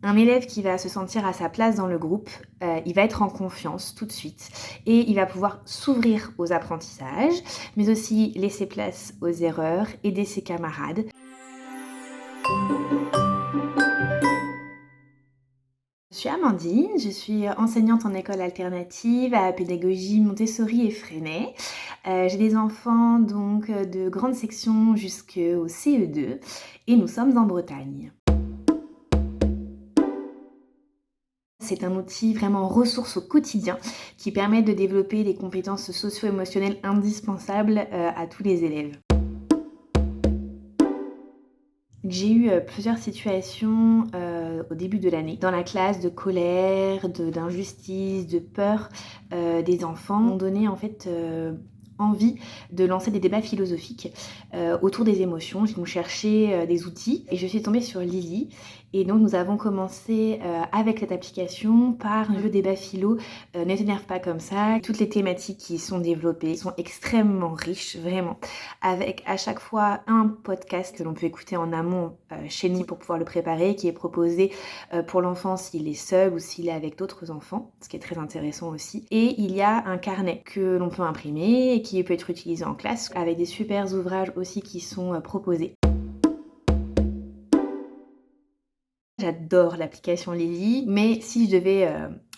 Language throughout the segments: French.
Un élève qui va se sentir à sa place dans le groupe, il va être en confiance tout de suite et il va pouvoir s'ouvrir aux apprentissages, mais aussi laisser place aux erreurs, aider ses camarades. Je suis Amandine, je suis enseignante en école alternative à pédagogie Montessori et Freinet. J'ai des enfants donc de grande section jusqu'au CE2 et nous sommes en Bretagne. C'est un outil vraiment ressource au quotidien qui permet de développer les compétences socio-émotionnelles indispensables à tous les élèves. J'ai eu plusieurs situations au début de l'année dans la classe de colère, d'injustice, de peur des enfants m'ont donné en fait envie de lancer des débats philosophiques autour des émotions. Ils m'ont cherché des outils et je suis tombée sur Lily. Et donc nous avons commencé avec cette application par un jeu débat philo, Ne t'énerve pas comme ça. Toutes les thématiques qui sont développées sont extrêmement riches, vraiment, avec à chaque fois un podcast que l'on peut écouter en amont chez nous pour pouvoir le préparer, qui est proposé pour l'enfant s'il est seul ou s'il est avec d'autres enfants, ce qui est très intéressant aussi. Et il y a un carnet que l'on peut imprimer et qui peut être utilisé en classe, avec des super ouvrages aussi qui sont proposés. J'adore l'application Lily, mais si je devais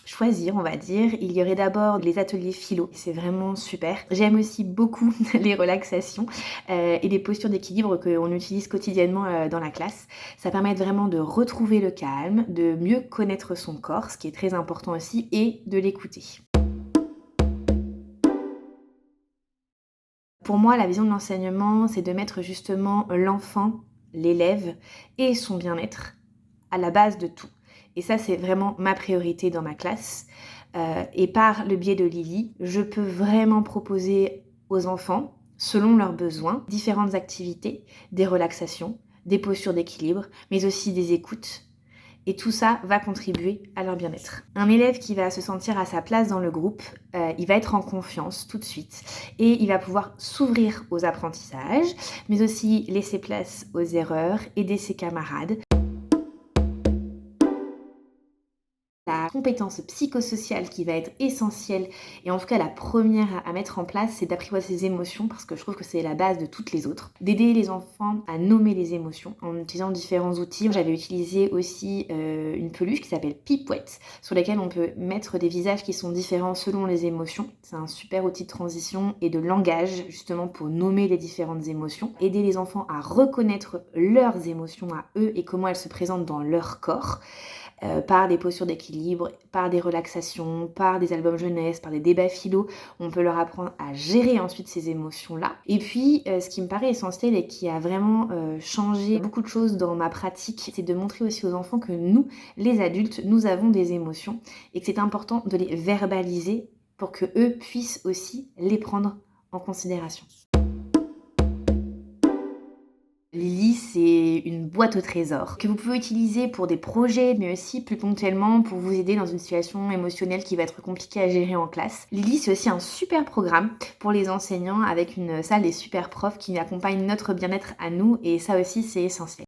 choisir, on va dire, il y aurait d'abord les ateliers philo. C'est vraiment super. J'aime aussi beaucoup les relaxations et les postures d'équilibre qu'on utilise quotidiennement dans la classe. Ça permet vraiment de retrouver le calme, de mieux connaître son corps, ce qui est très important aussi, et de l'écouter. Pour moi, la vision de l'enseignement, c'est de mettre justement l'enfant, l'élève et son bien-être à la base de tout. Et ça, c'est vraiment ma priorité dans ma classe. Et par le biais de Lily, je peux vraiment proposer aux enfants, selon leurs besoins, différentes activités, des relaxations, des postures d'équilibre, mais aussi des écoutes. Et tout ça va contribuer à leur bien-être. Un élève qui va se sentir à sa place dans le groupe, il va être en confiance tout de suite et il va pouvoir s'ouvrir aux apprentissages, mais aussi laisser place aux erreurs, aider ses camarades. La compétence psychosociale qui va être essentielle, et en tout cas la première à mettre en place, c'est d'apprivoiser ses émotions, parce que je trouve que c'est la base de toutes les autres. D'aider les enfants à nommer les émotions en utilisant différents outils. J'avais utilisé aussi une peluche qui s'appelle Pipouette, sur laquelle on peut mettre des visages qui sont différents selon les émotions. C'est un super outil de transition et de langage, justement pour nommer les différentes émotions. Aider les enfants à reconnaître leurs émotions à eux et comment elles se présentent dans leur corps. Par des postures d'équilibre, par des relaxations, par des albums jeunesse, par des débats philo. On peut leur apprendre à gérer ensuite ces émotions-là. Et puis, ce qui me paraît essentiel et qui a vraiment changé beaucoup de choses dans ma pratique, c'est de montrer aussi aux enfants que nous, les adultes, nous avons des émotions et que c'est important de les verbaliser pour que eux puissent aussi les prendre en considération. Lily, c'est une boîte au trésor que vous pouvez utiliser pour des projets, mais aussi plus ponctuellement pour vous aider dans une situation émotionnelle qui va être compliquée à gérer en classe. Lily, c'est aussi un super programme pour les enseignants avec une salle des super profs qui accompagnent notre bien-être à nous et ça aussi, c'est essentiel.